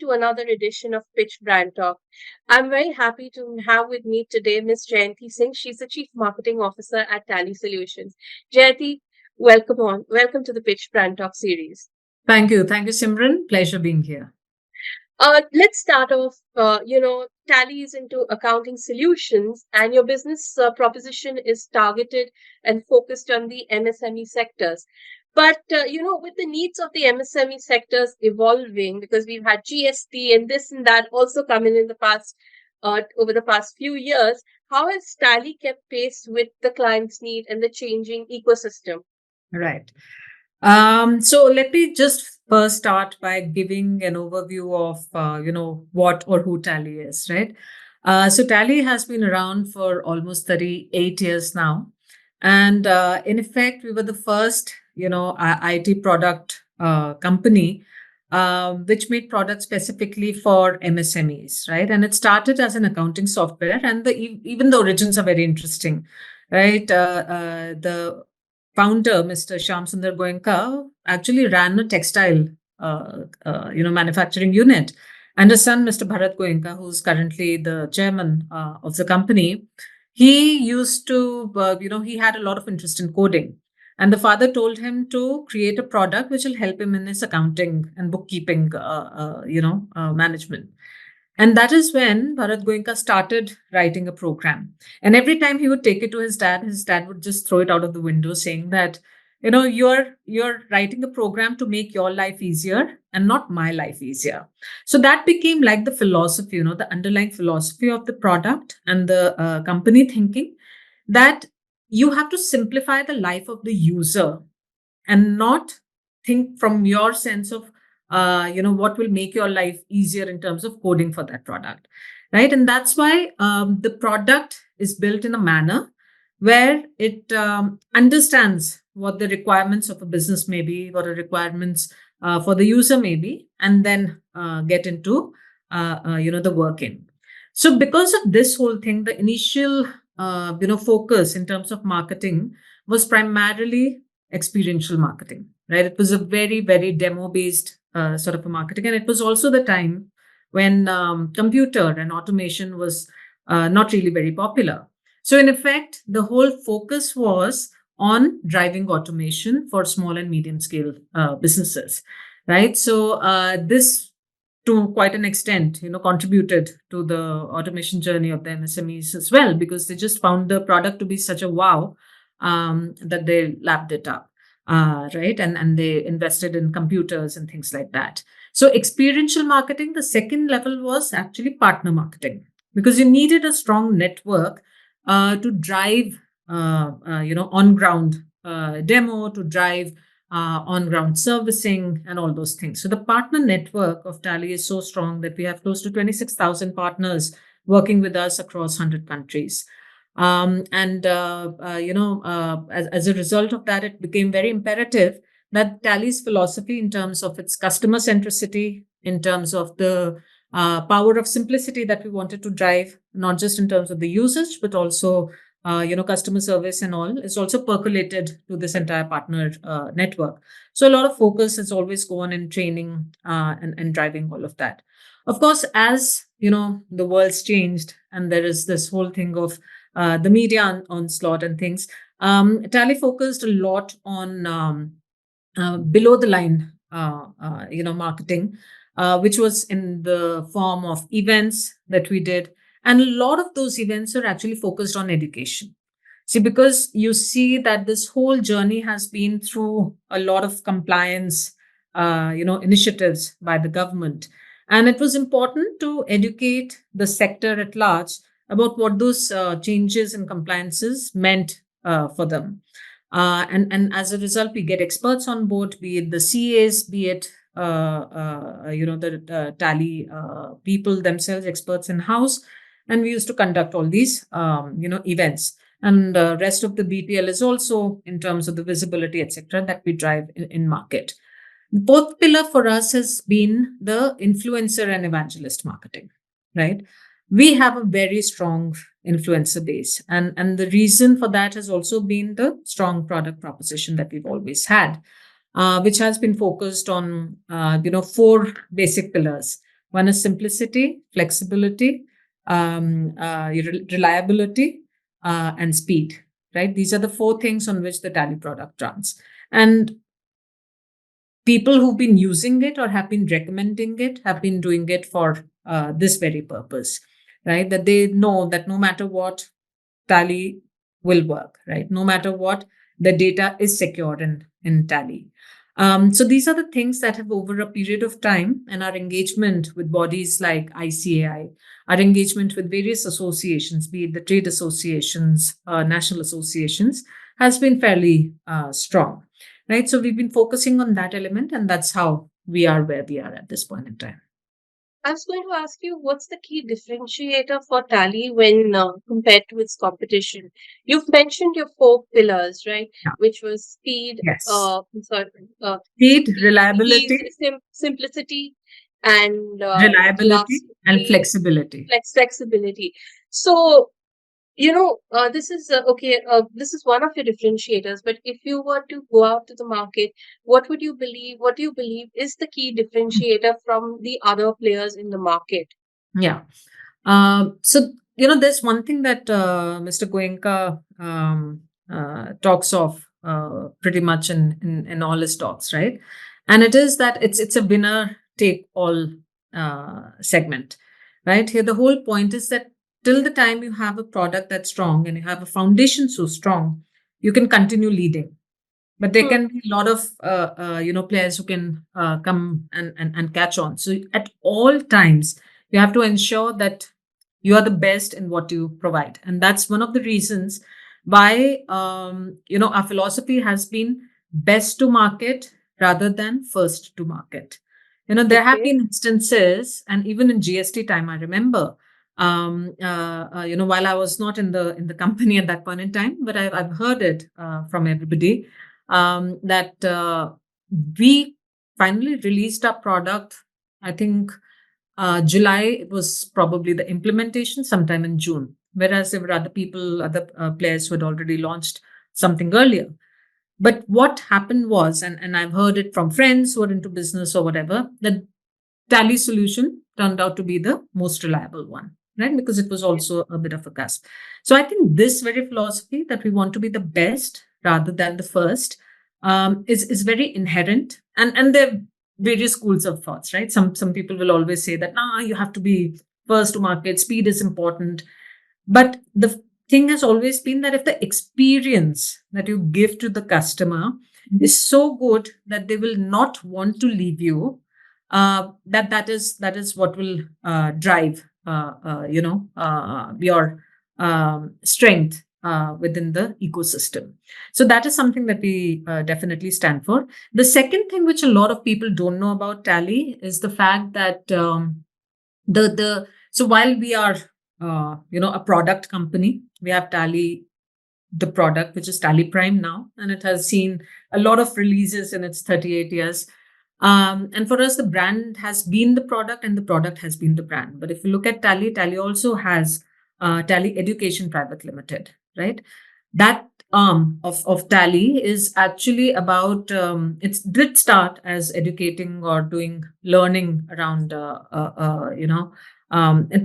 to another edition of Pitch Brand Talk. I'm very happy to have with me today Ms. Jayati Singh. She's the Chief Marketing Officer at Tally Solutions. Jayati, welcome on. Welcome to the Pitch Brand Talk series. Thank you. Thank you, Simran. Pleasure being here. Let's start off. Tally is into accounting solutions, and your business proposition is targeted and focused on the MSME sectors. But with the needs of the MSME sectors evolving, because we've had GST and this and that also coming in the past, over the past few years, how has Tally kept pace with the client's need and the changing ecosystem? Right. So let me just first start by giving an overview of, what or who Tally is, right? So Tally has been around for almost 38 years now. And in effect, we were the first, IT product company which made products specifically for MSMEs, right? And it started as an accounting software, and even the origins are very interesting, right? The founder, Mr. Shyam Sundar Goenka, actually ran a textile, manufacturing unit, and his son, Mr. Bharat Goenka, who's currently the chairman of the company, he used to, he had a lot of interest in coding. And the father told him to create a product which will help him in his accounting and bookkeeping, management. And that is when Bharat Goenka started writing a program. And every time he would take it to his dad would just throw it out of the window, saying that, you're writing a program to make your life easier and not my life easier. So that became like the philosophy, the underlying philosophy of the product and the company thinking that you have to simplify the life of the user and not think from your sense of what will make your life easier in terms of coding for that product, right? And that's why the product is built in a manner where it understands what the requirements of a business may be, what the requirements for the user may be, and then get into the working. So because of this whole thing, the initial focus in terms of marketing was primarily experiential marketing, right? It was a very, very demo based sort of a marketing. And it was also the time when computer and automation was not really very popular. So, in effect, the whole focus was on driving automation for small and medium scale businesses, right? So, this to quite an extent, contributed to the automation journey of the MSMEs as well, because they just found the product to be such a wow that they lapped it up, right? And they invested in computers and things like that. So experiential marketing, the second level was actually partner marketing, because you needed a strong network to drive, on ground demo, to drive on ground servicing and all those things. So the partner network of Tally is so strong that we have close to 26,000 partners working with us across 100 countries. As a result of that, it became very imperative that Tally's philosophy in terms of its customer centricity, in terms of the power of simplicity that we wanted to drive, not just in terms of the usage, but also customer service and all, is also percolated to this entire partner network. So a lot of focus has always gone in training and driving all of that. Of course, as the world's changed and there is this whole thing of the media onslaught and things, Tally focused a lot on below the line, marketing, which was in the form of events that we did. And a lot of those events are actually focused on education. See, because you see that this whole journey has been through a lot of compliance, initiatives by the government. And it was important to educate the sector at large about what those changes in compliances meant for them. And as a result, we get experts on board, be it the CAs, be it the Tally people themselves, experts in house, and we used to conduct all these events. And the rest of the BTL is also in terms of the visibility, etc., that we drive in market. Both pillar for us has been the influencer and evangelist marketing, right? We have a very strong influencer base, and the reason for that has also been the strong product proposition that we've always had, which has been focused on four basic pillars. One is simplicity, flexibility, reliability, and speed. Right? These are the four things on which the Tally product runs. And people who've been using it or have been recommending it have been doing it for this very purpose, right? That they know that no matter what, Tally will work, right? No matter what, the data is secure in Tally. So these are the things that have over a period of time, and our engagement with bodies like ICAI, our engagement with various associations, be it the trade associations, national associations, has been fairly strong, right? So we've been focusing on that element, and that's how we are where we are at this point in time. I was going to ask you, what's the key differentiator for Tally when compared to its competition? You've mentioned your four pillars, right? Yeah. Which was speed, Yes. I'm sorry, Speed, speed, reliability, ease, simplicity, and reliability, and lastly, flexibility. flexibility. So, this is okay. This is one of your differentiators. But if you were to go out to the market, what would you believe? What do you believe is the key differentiator from the other players in the market? Yeah. So, there's one thing that Mr. Goenka talks of pretty much in all his talks, right? And it is that it's a winner take all segment, right? Here, the whole point is that till the time you have a product that's strong and you have a foundation so strong, you can continue leading, but there Hmm. can be a lot of players who can come and catch on. So at all times you have to ensure that you are the best in what you provide, and that's one of the reasons why our philosophy has been best to market rather than first to market. There have Okay. been instances, and even in GST time, I remember, while I was not in the company at that point in time, but I've heard it from everybody, that we finally released our product. I think July, it was probably the implementation sometime in June, whereas there were other players who had already launched something earlier. But what happened was, and I've heard it from friends who are into business or whatever, that Tally solution turned out to be the most reliable one, right? Because it was also a bit of a cusp. So I think this very philosophy that we want to be the best rather than the first is very inherent, and there are various schools of thoughts, right? Some people will always say that you have to be first to market, speed is important, but the thing has always been that if the experience that you give to the customer is so good that they will not want to leave you, that is what will drive your strength within the ecosystem. So that is something that we definitely stand for. The second thing which a lot of people don't know about Tally is the fact that the so while we are a product company, we have Tally, the product, which is Tally Prime now, and it has seen a lot of releases in its 38 years. And for us, the brand has been the product, and the product has been the brand. But if you look at Tally, Tally also has Tally Education Private Limited, right? That arm of Tally is actually about, it did start as educating or doing learning around,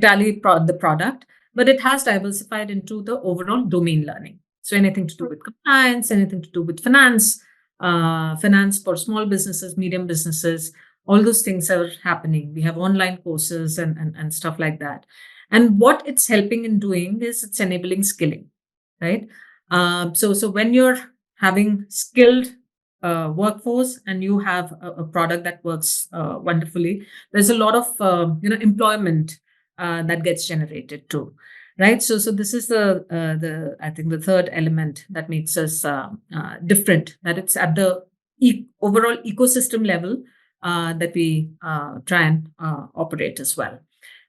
Tally the product, but it has diversified into the overall domain learning. So anything to do with compliance, anything to do with finance, finance for small businesses, medium businesses, all those things are happening. We have online courses and stuff like that. And what it's helping in doing is it's enabling skilling, right? So when you're having skilled workforce and you have a product that works wonderfully, there's a lot of employment that gets generated too, right? So this is the I think the third element that makes us different, that it's at the overall ecosystem level that we try and operate as well,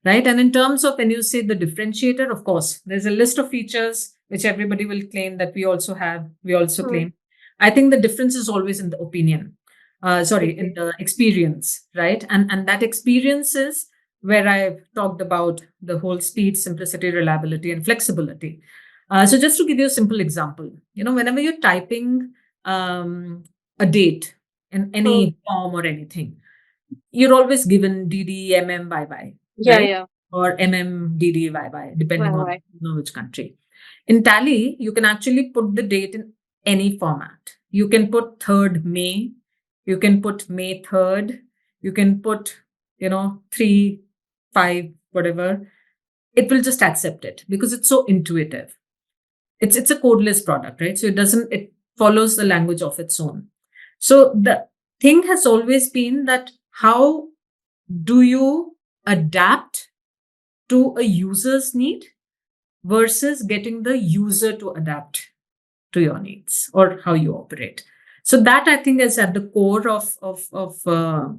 right? And in terms of when you say the differentiator, of course, there's a list of features which everybody will claim that we also have, we also Hmm. claim. I think the difference is always in the opinion, in Okay. the experience, right? And that experience is where I've talked about the whole speed, simplicity, reliability, and flexibility. So just to give you a simple example, whenever you're typing a date in Hmm. any form or anything, you're always given DD, MM, YY, Yeah, right? yeah. Or MM, DD, YY, depending on Right. which country. In Tally, you can actually put the date in any format. You can put 3rd May, you can put May 3rd, you can put, 3, 5, whatever. It will just accept it because it's so intuitive. It's a codeless product, right? So it follows the language of its own. So the thing has always been that how do you adapt to a user's need versus getting the user to adapt to your needs or how you operate. So that I think is at the core of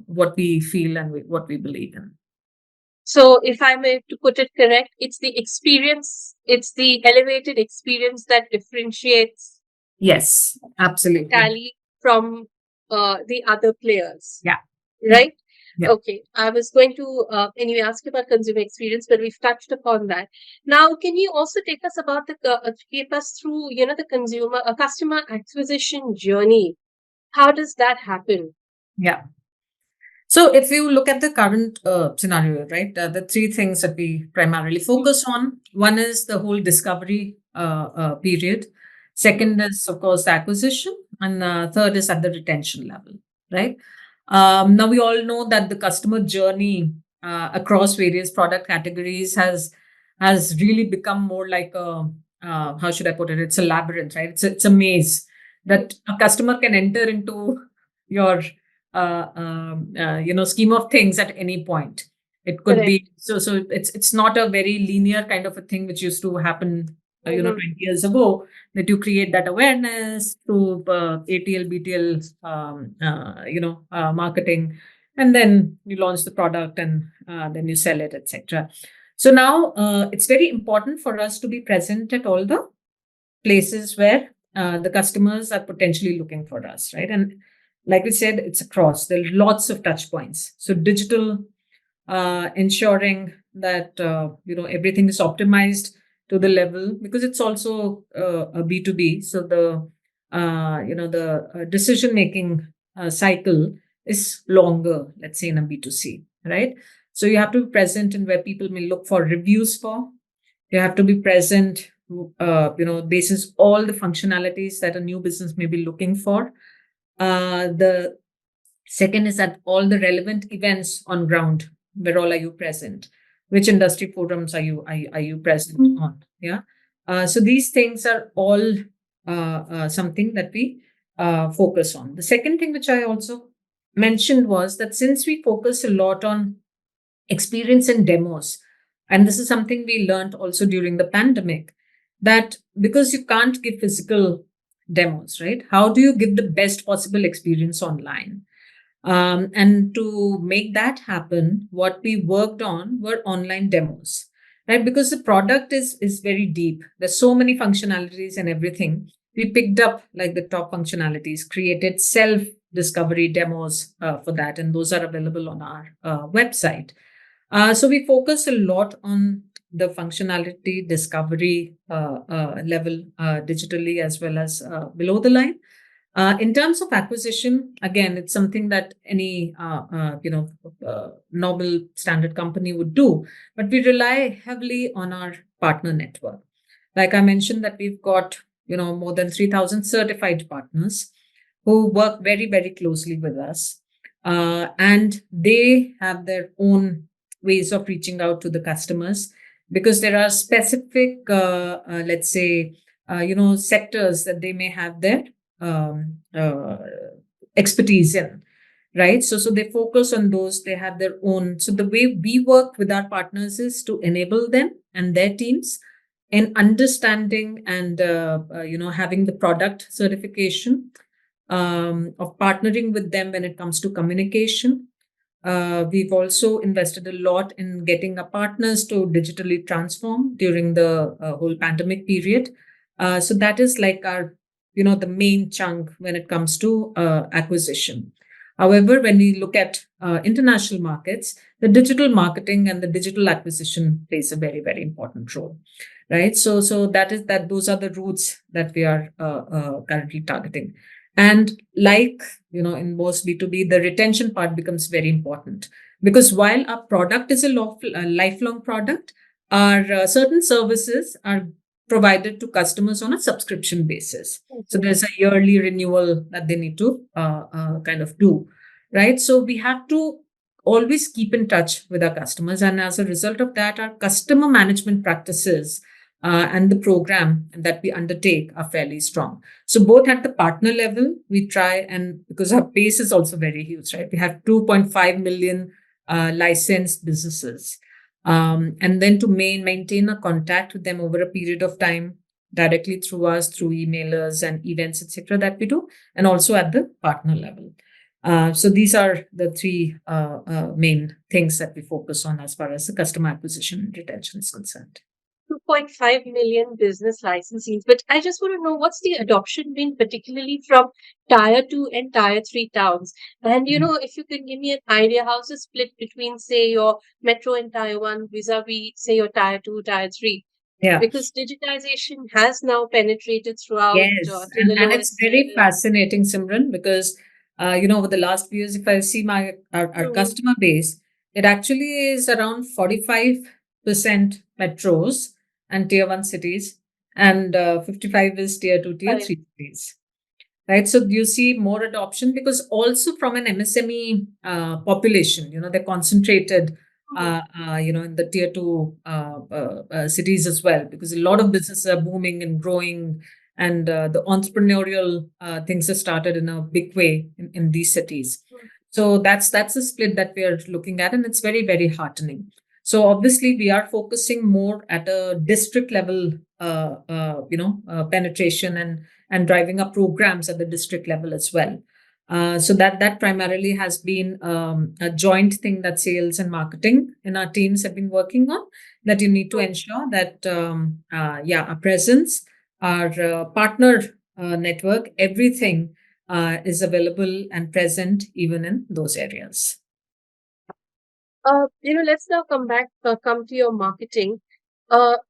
what we feel and what we believe in. So, if I may to put it correct, it's the experience, it's the elevated experience that differentiates Yes, absolutely. Tally from the other players, Yeah. Yeah. right? Yeah. Okay, I was going to anyway ask you about consumer experience, but we've touched upon that. Now, can you also take us about take us through, the customer acquisition journey? How does that happen? Yeah. So if you look at the current scenario, right, the three things that we primarily Hmm. focus on, one is the whole discovery period. Second is, of course, the acquisition. And third is at the retention level, right? Now, we all know that the customer journey across various product categories has really become more like a, how should I put it? It's a labyrinth, right? It's a maze Hmm. that a customer can enter into your scheme of things at any point. It could Correct. be so it's not a very linear kind of a thing which used to happen Hmm. 20 years ago, that you create that awareness through ATL BTL marketing, and then you launch the product, and then you sell it, etc. So now it's very important for us to be present at all the places where the customers are potentially looking for us, right? And like we said, it's across. There are lots of touch points. So digital, ensuring that everything is optimized to the level, because it's also a B2B. So the decision making cycle is longer, let's say, in a B2C, right? So you have to be present in where people may look for reviews for. You have to be present, basis all the functionalities that a new business may be looking for. The second is that all the relevant events on ground, where all are you present? Which industry forums are you present on? Yeah. So these things are all something that we focus on. The second thing which I also mentioned was that since we focus a lot on experience and demos, and this is something we learned also during the pandemic, that because you can't give physical demos, right? How do you give the best possible experience online? And to make that happen, what we worked on were online demos, right? Because the product is very deep. There's so many functionalities and everything. We picked up like the top functionalities, created self discovery demos for that, and those are available on our website. So we focus a lot on the functionality discovery level digitally as well as below the line. In terms of acquisition, again, it's something that any novel standard company would do, but we rely heavily on our partner network. Like I mentioned, that we've got more than 3,000 certified partners who work very very closely with us, and they have their own ways of reaching out to the customers, because there are specific, let's say, sectors that they may have their expertise in, right? So they focus on those. They have their own. So the way we work with our partners is to enable them and their teams in understanding and having the product certification, of partnering with them when it comes to communication. We've also invested a lot in getting our partners to digitally transform during the whole pandemic period. So that is like our, the main chunk when it comes to acquisition. However, when we look at international markets, the digital marketing and the digital acquisition plays a very, very important role, right? So those are the routes that we are currently targeting. And like, in most B2B, the retention part becomes very important, because while our product is a lifelong product, our certain services are provided to customers on a subscription basis. So Okay. there's a yearly renewal that they need to kind of do, right? So we have to always keep in touch with our customers. And as a result of that, our customer management practices and the program that we undertake are fairly strong. So both at the partner level, we try, and because our base is also very huge, right? We have 2.5 million licensed businesses. And then to maintain a contact with them over a period of time, directly through us, through emailers and events, etc., that we do, and also at the partner level. So these are the three main things that we focus on as far as the customer acquisition and retention is concerned. 2.5 million business licensees. But I just want to know what's the adoption been, particularly from tier 2 and tier 3 towns. And, if you can give me an idea, how's the split between, say, your metro and tier 1 vis-a-vis, say, your tier 2, tier 3? Yeah. Because digitization has now penetrated throughout Yes, to the and it's lowest very level. fascinating, Simran, because over the last few years, if I see our Hmm. customer base, it actually is around 45% metros and tier one cities, and 55 is tier two, tier Correct. three cities. Right, so you see more adoption because also from an MSME population, they're concentrated, Hmm. in the tier two cities as well, because a lot of businesses are booming and growing, and the entrepreneurial things have started in a big way in these cities. So that's a split that we are looking at, and it's very, very heartening. So obviously, we are focusing more at a district level, penetration and driving up programs at the district level as well. So that primarily has been a joint thing that sales and marketing in our teams have been working on. That you need to ensure that our presence, our partner network, everything is available and present even in those areas. Let's now come to your marketing.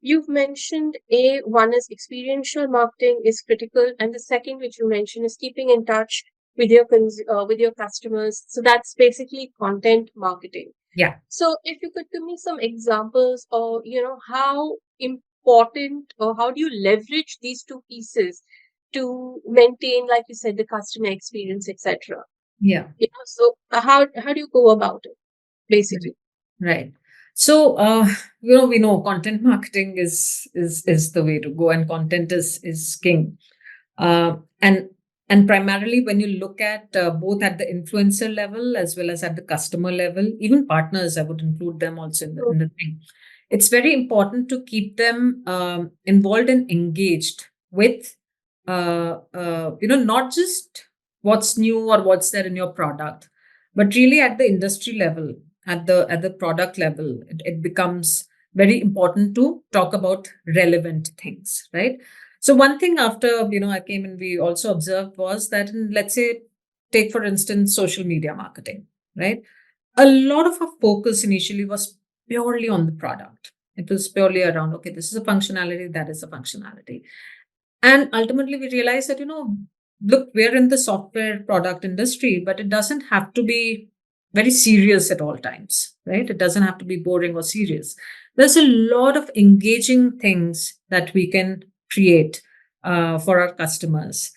You've mentioned one is experiential marketing is critical, and the second, which you mentioned, is keeping in touch with with your customers. So that's basically content marketing. Yeah. So if you could give me some examples, or how important, or how do you leverage these two pieces to maintain, like you said, the customer experience, etc. Yeah. So how do you go about it, Right. basically? Right. So, we know content marketing is the way to go, and content is king. Uh, and and primarily when you look at both at the influencer level as well as at the customer level, even partners, I would include them also in the thing. It's very important to keep them involved and engaged with, not just what's new or what's there in your product, but really at the industry level, at the product level, it becomes very important to talk about relevant things, right? So one thing after I came in, we also observed was that let's say, take for instance social media marketing, right? A lot of our focus initially was purely on the product. It was purely around, okay, this is a functionality, that is a functionality. And ultimately, we realized that, look, we're in the software product industry, but it doesn't have to be very serious at all times, right? It doesn't have to be boring or serious. There's a lot of engaging things that we can create for our customers,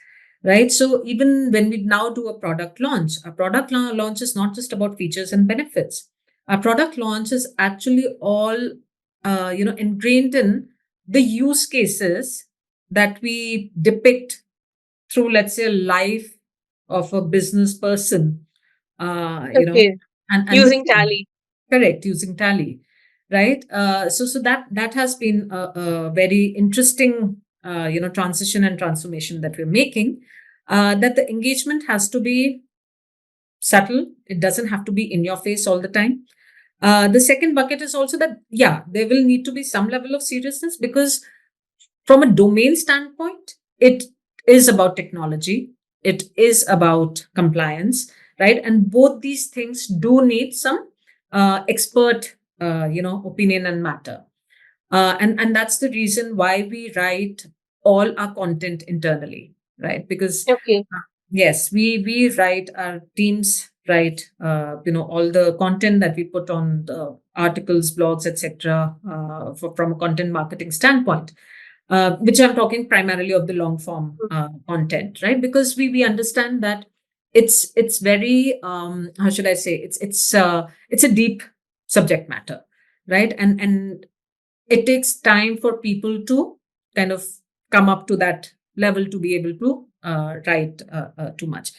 right? So even when we now do a product launch, a product launch is not just about features and benefits. Our product launch is actually all, ingrained in the use cases that we depict through, let's say, a life of a business person, Okay, and the using team. Tally. Correct, using Tally, right? So that has been a very interesting, transition and transformation that we're making. That the engagement has to be subtle. It doesn't have to be in your face all the time. The second bucket is also that, yeah, there will need to be some level of seriousness, because from a domain standpoint, it is about technology, it is about compliance, right? And both these things do need some expert, opinion and matter. And that's the reason why we write all our content internally, right? Because Okay. Yes, we write, our teams write, all the content that we put on the articles, blogs, etc. From a content marketing standpoint, which I'm talking primarily of the long form content, right? Because we understand that it's very, how should I say, it's a deep subject matter, right? And it takes time for people to kind of come up to that level to be able to write too much.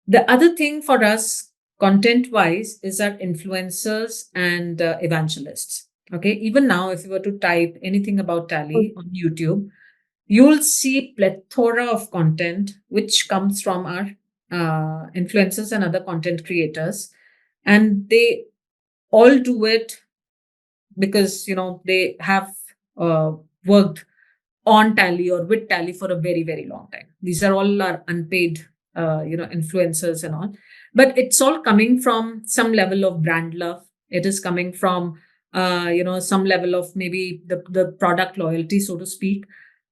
The other thing for us, content wise, is our influencers and evangelists. Okay, even now, if you were to type anything about Tally on YouTube, you'll see plethora of content which comes from our influencers and other content creators, and they all do it because they have uh, worked on Tally or with Tally for a very, very long time. These are all our unpaid, influencers and all. But it's all coming from some level of brand love. It is coming from, some level of maybe the product loyalty, so to speak.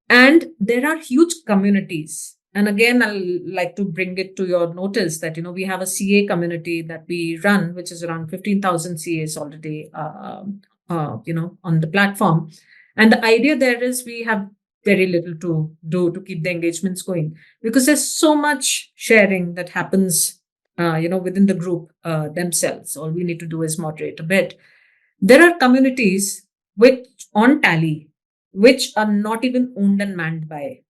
And there are huge communities. And again, I'll like to bring it to your notice that, we have a CA community that we run, which is around 15,000 CAs already, on the platform. And the idea there is we have very little to do to keep the engagements going because there's so much sharing that happens, within the group themselves. All we need to do is moderate a bit. There are communities which on Tally, which are not even owned and manned by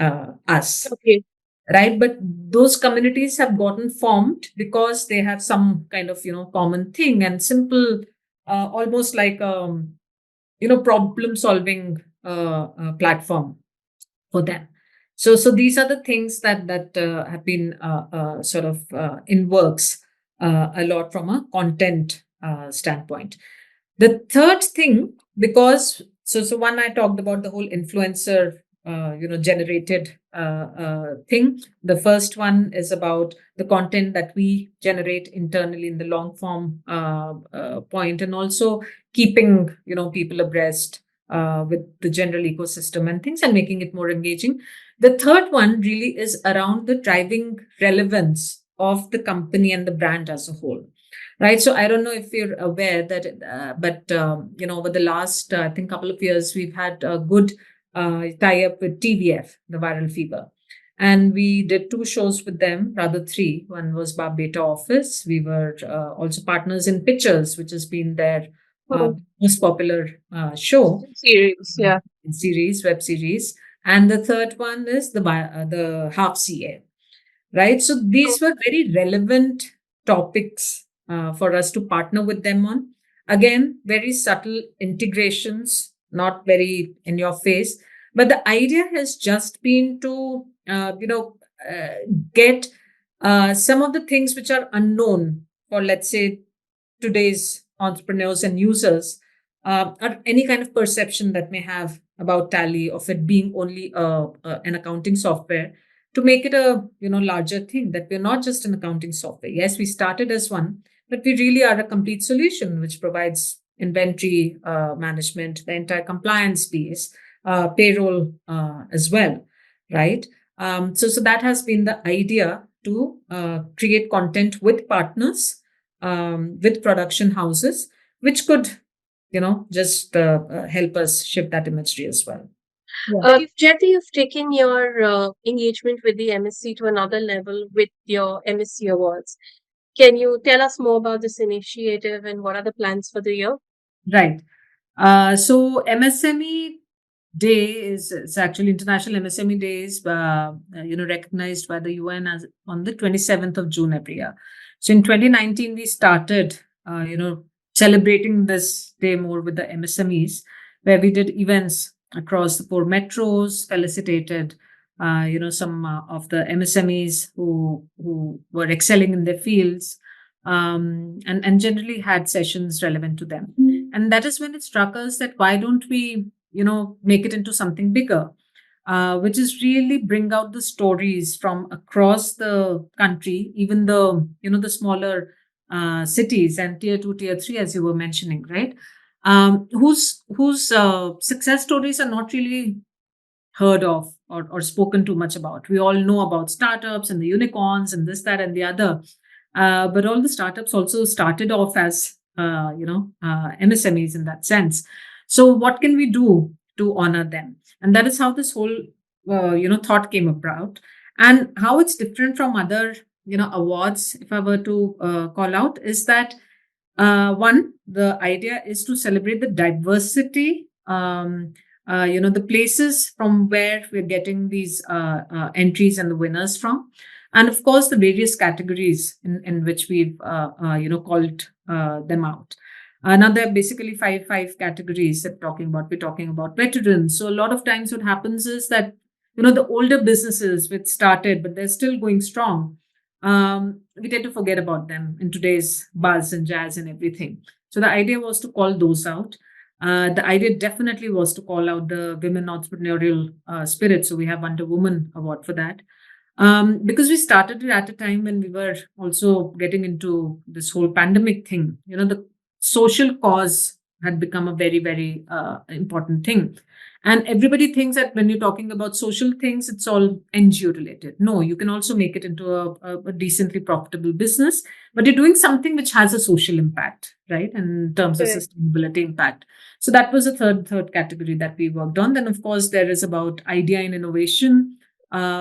us, Okay. right? But those communities have gotten formed because they have some kind of common thing and simple, almost like problem solving platform for them. So these are the things that have been sort of in works a lot from a content standpoint. The third thing, because so one, I talked about the whole influencer generated thing. The first one is about the content that we generate internally in the long form point, and also keeping people abreast with the general ecosystem and things, and making it more engaging. The third one really is around the driving relevance of the company and the brand as a whole, right? So I don't know if you're aware that, but over the last I think couple of years, we've had a good tie up with TVF, the Viral Fever. And we did two shows with them, rather three. One was Bar Beta Office. We were also partners in Pictures, which has been their Hmm. most popular show, Series, yeah. web series. And the third one is the Half CA, right? So these were very relevant topics for us to partner with them on. Again, very subtle integrations, not very in your face. But the idea has just been to, get some of the things which are unknown for, let's say, today's entrepreneurs and users, or any kind of perception that may have about Tally of it being only an accounting software, to make it a larger thing, that we're not just an accounting software. Yes, we started as one, but we really are a complete solution which provides inventory management, the entire compliance piece, payroll as well, right? So that has been the idea, to create content with partners, with production houses, which could, just help us shift that imagery as well. Yeah. Jyoti, you've taken your engagement with the MSc to another level with your MSc Awards. Can you tell us more about this initiative and what are the plans for the year? Right. So MSME Day is actually International MSME Day is recognized by the UN as on the 27th of June every year. So in 2019 we started celebrating this day more with the MSMEs, where we did events across the four metros, felicitated some of the MSMEs who were excelling in their fields, and generally had sessions relevant to them. And that is when it struck us that why don't we make it into something bigger, which is really bring out the stories from across the country, even the the smaller cities and tier 2, tier 3, as you were mentioning, right? Whose success stories are not really heard of or spoken too much about. We all know about startups and the unicorns and this, that, and the other. But all the startups also started off as, MSMEs in that sense. So what can we do to honor them? And that is how this whole, thought came about, and how it's different from other, awards. If I were to call out, is that one, the idea is to celebrate the diversity, the places from where we're getting these entries and the winners from, and of course the various categories in which we've called them out. Now there are basically five categories that talking about. We're talking about veterans. So a lot of times what happens is that the older businesses which started but they're still going strong, we tend to forget about them in today's buzz and jazz and everything. So the idea was to call those out. The idea definitely was to call out the women entrepreneurial spirit. So we have Wonder Woman Award for that. Because we started it at a time when we were also getting into this whole pandemic thing. The social cause had become a very, very important thing. And everybody thinks that when you're talking about social things, it's all NGO related. No, you can also make it into a decently profitable business, but you're doing something which has a social impact, right? And in terms of Correct. sustainability impact. So that was the third category that we worked on. Then, of course, there is about idea and innovation,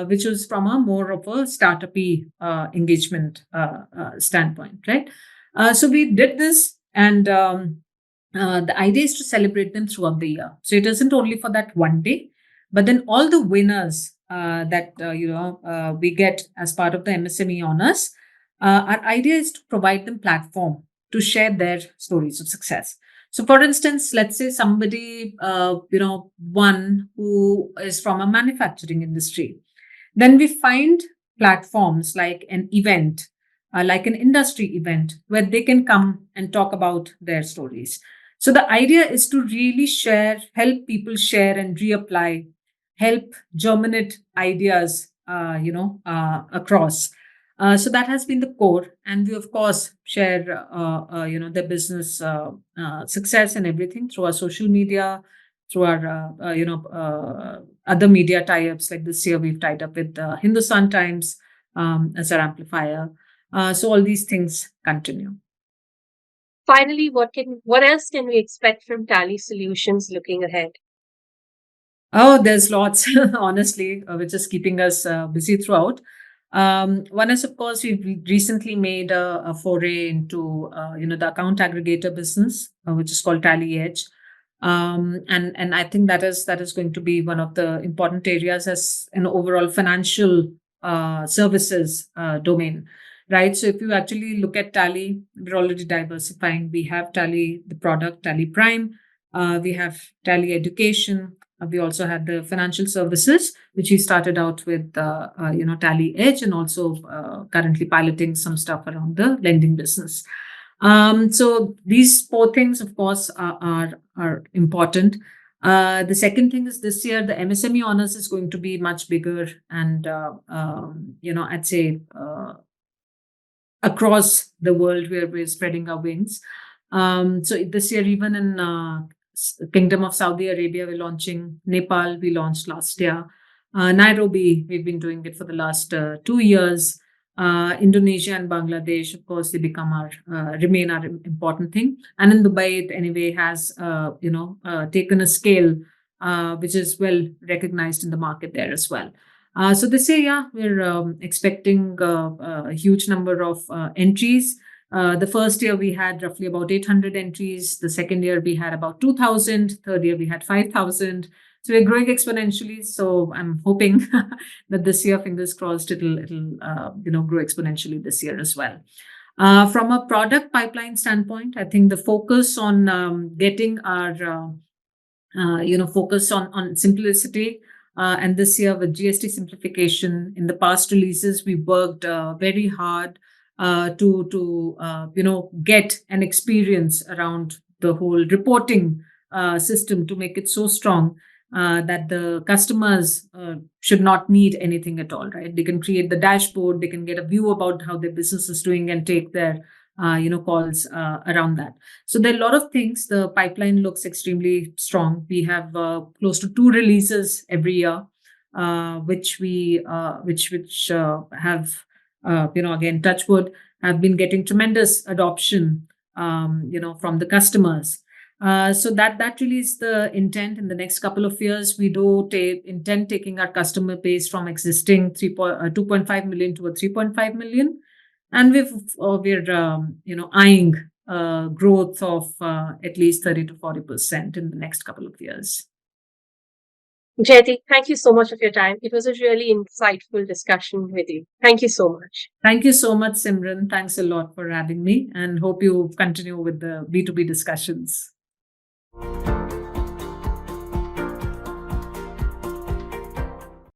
which was from a more of a startup-y engagement standpoint, right? So we did this, and the idea is to celebrate them throughout the year. So it isn't only for that one day, but then all the winners that we get as part of the MSME Honors. Our idea is to provide them platform to share their stories of success. So, for instance, let's say somebody, one who is from a manufacturing industry, then we find platforms like an event, like an industry event, where they can come and talk about their stories. So the idea is to really share, help people share and reapply, help germinate ideas, across. So that has been the core, and we of course share, the business success and everything through our social media, through our, other media tie-ups. Like this year, we've tied up with Hindustan Times as our amplifier. So all these things continue. Finally, what else can we expect from Tally Solutions looking ahead? Oh, there's lots, honestly, which is keeping us busy throughout. One is, of course, we've recently made a foray into, the account aggregator business, which is called Tally Edge. And I think that is going to be one of the important areas as an overall financial services domain, right? So if you actually look at Tally, we're already diversifying. We have Tally, the product, Tally Prime. We have Tally Education. We also had the financial services, which we started out with, Tally Edge, and also currently piloting some stuff around the lending business. So these four things, of course, are important. The second thing is this year the MSME Honors is going to be much bigger, and I'd say across the world where we're spreading our wings. So this year, even in Kingdom of Saudi Arabia, we're launching. Nepal, we launched last year. Nairobi, we've been doing it for the last 2 years. Indonesia and Bangladesh, of course, they become our remain our important thing. And in Dubai, it anyway has taken a scale which is well recognized in the market there as well. So this year, yeah, we're expecting a huge number of entries. The first year we had roughly about 800 entries. The second year we had about 2,000. Third year we had 5,000. So we're growing exponentially. So I'm hoping that this year, fingers crossed, it'll grow exponentially this year as well. From a product pipeline standpoint, I think the focus on getting our focus on simplicity. And this year with GST simplification, in the past releases, we worked very hard to get an experience around the whole reporting system to make it so strong that the customers should not need anything at all, right? They can create the dashboard, they can get a view about how their business is doing and take their calls around that. So there are a lot of things. The pipeline looks extremely strong. We have close to 2 releases every year, which have again, touch wood, have been getting tremendous adoption, from the customers. So that really is the intent. In the next couple of years, we do intend taking our customer base from existing 2.5 million to a 3.5 million, and we're eyeing growth of at least 30 to 40% in the next couple of years. Jayati, thank you so much of your time. It was a really insightful discussion with you. Thank you so much. Thank you so much, Simran. Thanks a lot for having me, and hope you continue with the B2B discussions.